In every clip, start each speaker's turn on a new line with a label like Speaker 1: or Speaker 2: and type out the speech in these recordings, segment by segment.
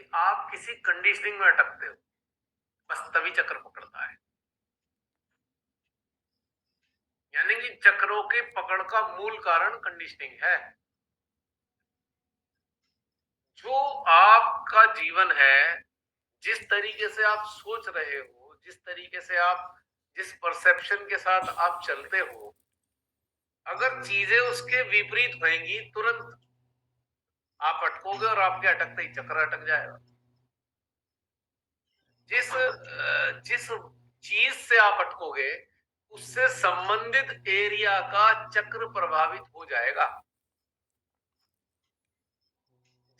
Speaker 1: कि आप किसी कंडीशनिंग में अटकते हो, बस तभी चक्र पकड़ता है। यानी कि चक्रों के पकड़ का मूल कारण कंडीशनिंग है। जो आपका जीवन है, जिस तरीके से आप सोच रहे हो, जिस तरीके से आप जिस परसेप्शन के साथ आप चलते हो, अगर चीजें उसके विपरीत होंगी, तुरंत आप अटकोगे और आपके अटकते ही चक्र अटक जाएगा। जिस चीज से आप अटकोगे, उससे संबंधित एरिया का चक्र प्रभावित हो जाएगा।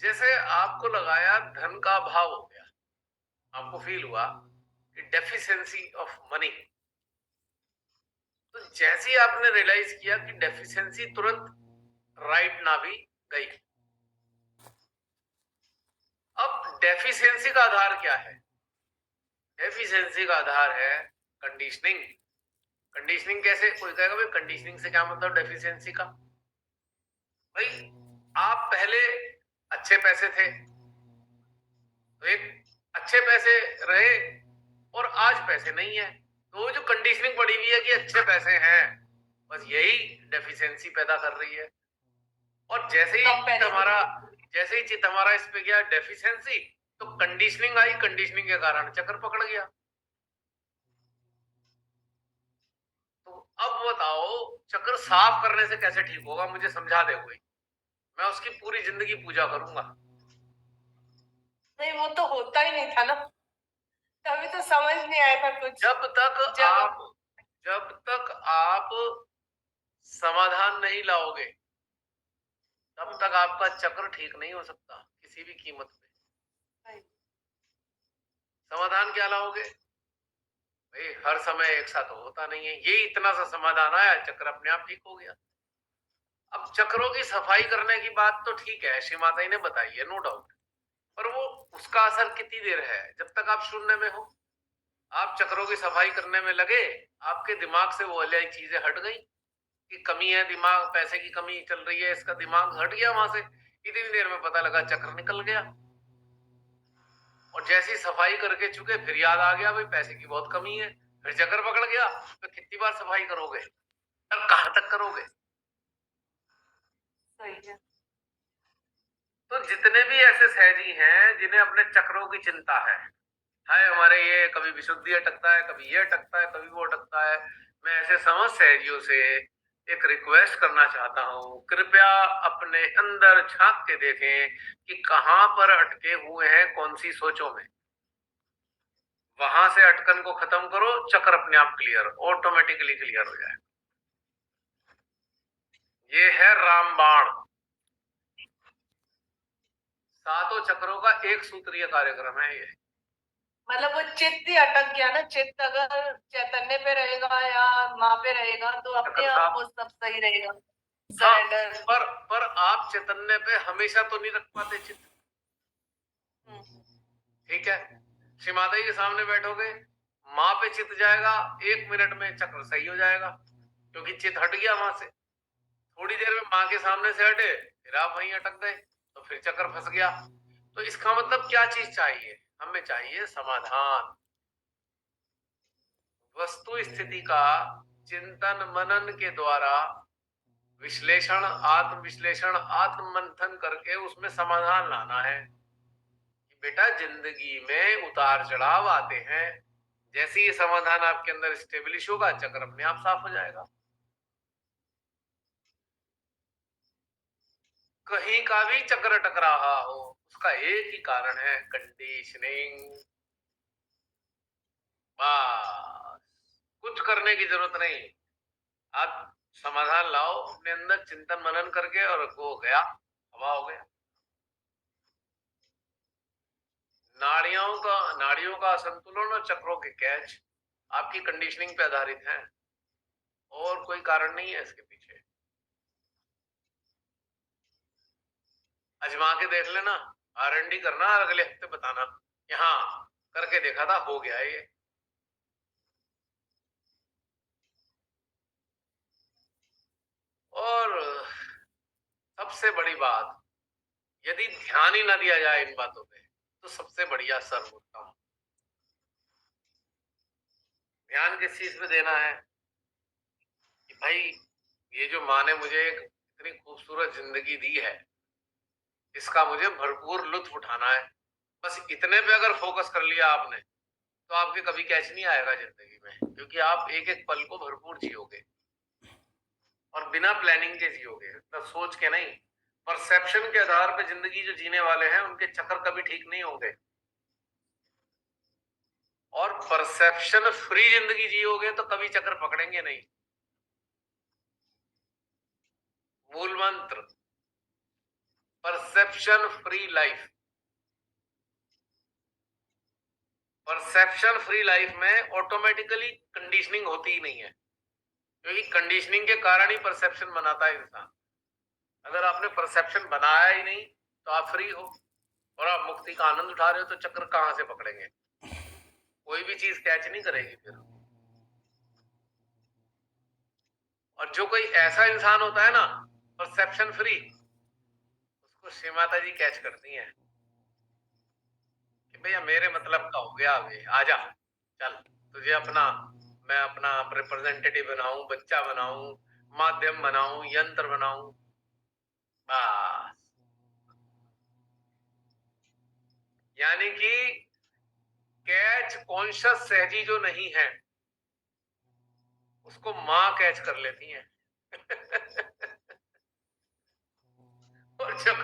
Speaker 1: जैसे आपको लगाया धन का अभाव हो गया, आपको फील हुआ कि डेफिशिएंसी ऑफ मनी, तो जैसे ही आपने रियलाइज किया कि डेफिशिएंसी, तुरंत राइट ना भी गई। अब डेफिशिएंसी का आधार क्या है? डेफिशिएंसी का आधार है कंडीशनिंग। कंडीशनिंग कैसे? कोई कहेगा भाई कंडीशनिंग से क्या मतलब डेफिशिएंसी का? भाई आप पहले अच्छे पैसे थे, तो एक अच्छे पैसे रहे, और आज पैसे नहीं है, तो वो जो कंडीशनिंग पड़ी हुई है कि अच्छे पैसे हैं, बस यही डेफिशिएंसी पैदा कर रही है। और जैसे ही चित हमारा इस पे गया डेफिशिएंसी, तो कंडीशनिंग आई, कंडीशनिंग के कारण चक्कर पकड़ गया। तो अब बताओ, चक्कर साफ करने से कैसे ठीक होगा? मुझे समझा दे कोई, मैं उसकी पूरी जिंदगी पूजा करूंगा।
Speaker 2: नहीं, वो तो होता ही नहीं था ना, तभी तो समझ नहीं आया था कुछ।
Speaker 1: जब तक आप समाधान नहीं लाओगे, तब तक आपका चक्र ठीक नहीं हो सकता किसी भी कीमत पे। समाधान क्या लाओगे? भाई हर समय एक साथ होता नहीं है, ये इतना सा समाधान आया, चक्र अपने आप ठीक हो गया। अब चक्रों की सफाई करने की बात तो ठीक है, श्री माता जी ने बताई है, नो डाउट, पर वो उसका असर कितनी देर है? जब तक आप शून्य में हो। आप चक्रों की सफाई करने में लगे, आपके दिमाग से वो वाली चीजें हट गई कि कमी है, दिमाग पैसे की कमी चल रही है, इसका दिमाग हट गया वहां से। इतनी देर में पता लगा चक्र निकल गया। और जैसी सफाई करके चुके, फिर याद आ गया भाई पैसे की बहुत कमी है, फिर चक्कर पकड़ गया। तो कितनी बार सफाई करोगे और कहां तक करोगे?
Speaker 2: सही है।
Speaker 1: तो जितने भी ऐसे सहजी हैं जिन्हें अपने चक्रों की चिंता है, हाय हमारे ये कभी विशुद्धि अटकता है, कभी ये अटकता है, कभी वो अटकता है, मैं ऐसे समझ सहजियों से एक रिक्वेस्ट करना चाहता हूँ, कृपया अपने अंदर झांक के देखें कि कहां पर अटके हुए हैं, कौन सी सोचों में। वहां से अटकन को खत्म करो, चक्र अपने आप क्लियर, ऑटोमेटिकली क्लियर हो जाए। ये है रामबाण, सातों चक्रों का एक सूत्रीय कार्यक्रम है ये।
Speaker 2: मतलब वो चित्त ही अटक गया ना, चित्त अगर चैतन्य पे रहेगा या माँ पे रहेगा तो अपने आप वो सब सही रहेगा।
Speaker 1: हाँ,
Speaker 2: सरेंडर।
Speaker 1: पर आप चैतन्य पे हमेशा तो नहीं रख पाते चित्त। ठीक है, श्री माता जी के सामने बैठोगे, माँ पे चित्त जाएगा, 1 मिनट में चक्र सही हो जाएगा, क्योंकि चित्त हट गया वहां से। थोड़ी देर में माँ के सामने से हटे, फिर आप वहीं अटक गए, तो फिर चक्कर फंस गया। तो इसका मतलब क्या चीज चाहिए? हमें चाहिए समाधान। वस्तु स्थिति का चिंतन मनन के द्वारा विश्लेषण, आत्मविश्लेषण, आत्म मंथन करके उसमें समाधान लाना है। कि बेटा जिंदगी में उतार चढ़ाव आते हैं, जैसे ये समाधान आपके अंदर स्टेब्लिश होगा, चक्र अपने आप साफ हो जाएगा। कहीं का भी चक्र टक रहा हो, उसका एक ही कारण है, कंडीशनिंग। बस कुछ करने की जरूरत नहीं, आप समाधान लाओ अपने अंदर चिंतन मनन करके, और वो गया, हवा हो गया। नाड़ियों का असंतुलन और चक्रों के कैच आपकी कंडीशनिंग पे आधारित है, और कोई कारण नहीं है इसके पीछे। अजमा के देख लेना, R&D करना, अगले हफ्ते बताना, यहाँ करके देखा था, हो गया ये। और सबसे बड़ी बात, यदि ध्यान ही ना दिया जाए इन बातों पे, तो सबसे बढ़िया सर्वोत्तम। ध्यान किस चीज पे देना है कि भाई ये जो माँ ने मुझे एक इतनी खूबसूरत जिंदगी दी है, इसका मुझे भरपूर लुत्फ उठाना है। बस इतने पे अगर फोकस कर लिया आपने, तो आपके कभी कैच नहीं आएगा जिंदगी में, क्योंकि आप एक एक पल को भरपूर जियोगे और बिना प्लानिंग के जियोगे, मतलब सोच के नहीं। परसेप्शन के आधार पे जिंदगी जो जीने वाले हैं उनके चक्कर कभी ठीक नहीं होंगे, और परसेप्शन फ्री जिंदगी जियोगे तो कभी चक्कर पकड़ेंगे नहीं। मूल मंत्र, perception free life. Perception free life में ऑटोमेटिकली कंडीशनिंग होती ही नहीं है, क्योंकि कंडीशनिंग के कारण ही परसेप्शन बनाता है इंसान। अगर आपने परसेप्शन बनाया ही नहीं तो आप फ्री हो और आप मुक्ति का आनंद उठा रहे हो, तो चक्कर कहां से पकड़ेंगे? कोई भी चीज कैच नहीं करेगी फिर। और जो कोई ऐसा इंसान होता है ना परसेप्शन फ्री, उसको श्री माता जी कैच करती हैं कि भैया मेरे मतलब का हो गया, अभी आजा, चल तुझे अपना, मैं अपना रिप्रेजेंटेटिव बनाऊं, बच्चा बनाऊं, माध्यम बनाऊं, यंत्र बनाऊं, बस। यानी कि कैच कॉन्शियस सहजी जो नहीं है उसको माँ कैच कर लेती हैं। और जब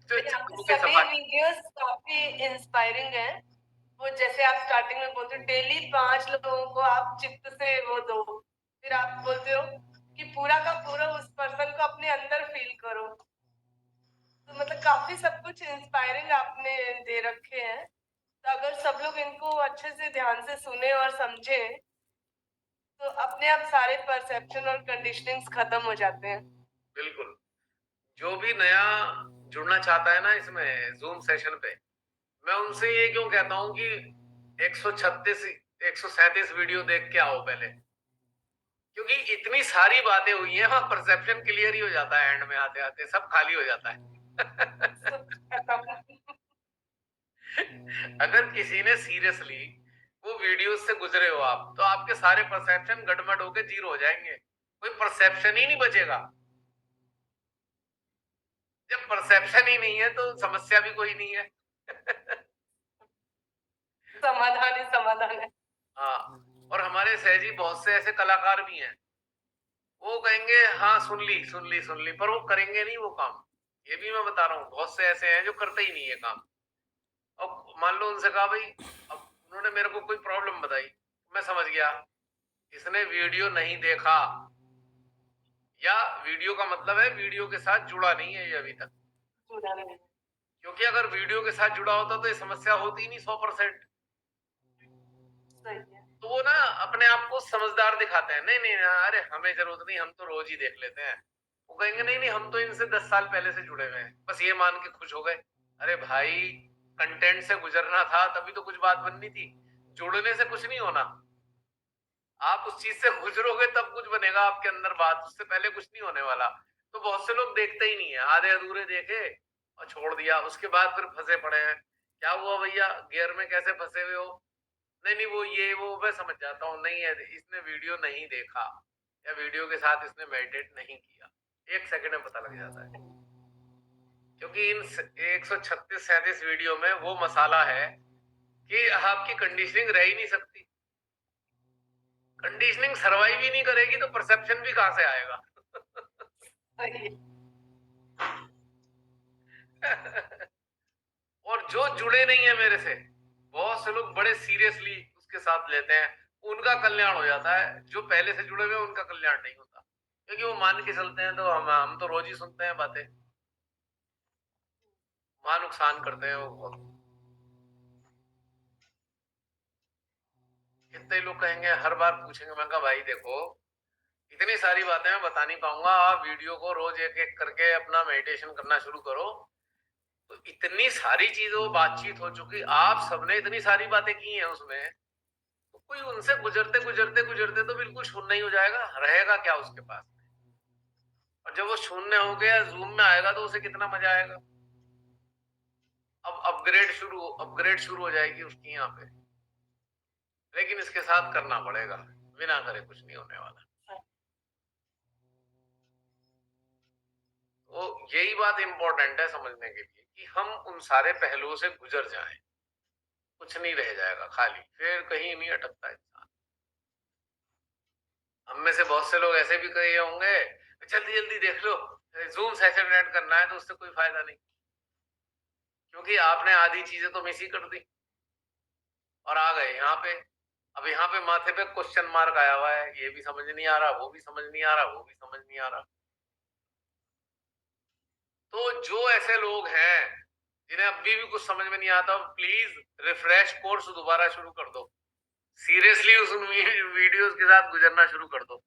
Speaker 1: जो
Speaker 2: आपके
Speaker 1: के
Speaker 2: सभी
Speaker 1: सफाई,
Speaker 2: वीडियोस काफी इंस्पायरिंग है। वो जैसे आप स्टार्टिंग में बोलते हो डेली 5 लोगों को आप चित्त से वो दो, फिर आप बोलते हो कि पूरा का पूरा उस पर्सन को अपने अंदर फील करो। तो मतलब काफी सब कुछ इंस्पायरिंग आपने दे रखे हैं। तो अगर सब लोग इनको अच्छे से ध्यान से सुने और समझे तो अपने आप सारे परसेप्शन और कंडीशनिंग्स खत्म हो जाते हैं।
Speaker 1: बिल्कुल। जो भी नया जुड़ना चाहता है ना इसमें जूम सेशन पे, मैं उनसे ये क्यों कहता हूं कि 136 137 वीडियो देख के आओ पहले, क्योंकि इतनी सारी बातें हुई हैं, वहां परसेप्शन क्लियर ही हो जाता है, एंड में आते आते सब खाली हो जाता है। अगर किसी ने सीरियसली वो वीडियो से गुजरे हो आप, तो आपके सारे परसेप्शन गड़बड़ होके जीरो हो जाएंगे, कोई परसेप्शन ही नहीं बचेगा। जब परसेप्शन ही नहीं है तो समस्या भी कोई नहीं है।
Speaker 2: समाधान ही समाधान है।
Speaker 1: हाँ। और हमारे सहजी बहुत से ऐसे कलाकार भी हैं, वो कहेंगे हाँ सुन ली सुन ली सुन ली, पर वो करेंगे नहीं वो काम। ये भी मैं बता रहा हूँ, बहुत से ऐसे हैं जो करते ही नहीं है काम। अब मान लो उनसे कहा भाई, अब उन्होंने मेरे को कोई प्रॉब्लम बताई, मैं समझ गया इसने वीडियो नहीं देखा, या वीडियो का मतलब है वीडियो के साथ जुड़ा नहीं है ये अभी तक। क्योंकि अगर वीडियो के साथ जुड़ा होता तो ये समस्या होती ही नहीं 100%। तो वो ना अपने आप को समझदार दिखाते हैं, नहीं नहीं अरे हमें जरूरत नहीं, हम तो रोज ही देख लेते हैं। वो कहेंगे नहीं नहीं हम तो इनसे 10 साल पहले से जुड़े हुए हैं, बस ये मान के खुश हो गए। अरे भाई, कंटेंट से गुजरना था तभी तो कुछ बात बननी थी, जुड़ने से कुछ नहीं होना। आप उस चीज से गुजरोगे तब कुछ बनेगा आपके अंदर बात, उससे पहले कुछ नहीं होने वाला। तो बहुत से लोग देखते ही नहीं है, आधे अधूरे देखे और छोड़ दिया, उसके बाद फिर फंसे पड़े हैं। क्या हुआ भैया, गियर में कैसे फंसे हुए हो? नहीं नहीं वो ये वो मैं समझ जाता हूँ, नहीं है इसने वीडियो नहीं देखा, या वीडियो के साथ इसने मेडिटेट नहीं किया, 1 सेकंड में पता लग जाता है। क्योंकि इन 136-37 वीडियो में वो मसाला है कि आपकी कंडीशनिंग रह ही नहीं सकती। कंडीशनिंग सर्वाइव ही नहीं करेगी तो परसेप्शन भी कहां से आएगा? और जो जुड़े नहीं है मेरे से, बहुत से लोग बड़े सीरियसली उसके साथ लेते हैं, उनका कल्याण हो जाता है। जो पहले से जुड़े हुए उनका कल्याण नहीं होता, क्योंकि वो मान के चलते हैं। तो हम तो रोज ही सुनते हैं बातें, वहां नुकसान करते हैं वो। कितने लोग कहेंगे, हर बार पूछेंगे, मैं कहा भाई देखो इतनी सारी बातें मैं बता नहीं पाऊंगा, आप वीडियो को रोज एक एक करके अपना मेडिटेशन करना शुरू करो। तो इतनी सारी चीजों बातचीत हो चुकी, आप सबने इतनी सारी बातें की हैं उसमें, तो कोई उनसे गुजरते गुजरते गुजरते तो बिल्कुल शून्य ही हो जाएगा, रहेगा क्या उसके पास? और जब वो शून्य हो गया, जूम में आएगा तो उसे कितना मजा आएगा। अब अपग्रेड शुरू हो जाएगी उसकी यहाँ पे, लेकिन इसके साथ करना पड़ेगा, बिना करे कुछ नहीं होने वाला। तो यही बात इंपॉर्टेंट है समझने के लिए कि हम उन सारे पहलुओं से गुजर जाएं, कुछ नहीं रह जाएगा खाली, फिर कहीं नहीं अटकता इंसान। हम में से बहुत से लोग ऐसे भी कहे होंगे, जल्दी जल्दी देख लो, जूम सेशन ऐड करना है, तो उससे कोई फायदा नहीं, क्योंकि आपने आधी चीजें तो मिस ही कर दी और आ गए यहाँ पे। अब यहाँ पे माथे पे क्वेश्चन मार्क आया हुआ है, ये भी समझ नहीं आ रहा, वो भी समझ नहीं आ रहा, वो भी समझ नहीं आ रहा। तो जो ऐसे लोग हैं जिन्हें अभी भी कुछ समझ में नहीं आता, प्लीज रिफ्रेश कोर्स दोबारा शुरू कर दो, सीरियसली उस वीडियोस के साथ गुजरना शुरू कर दो।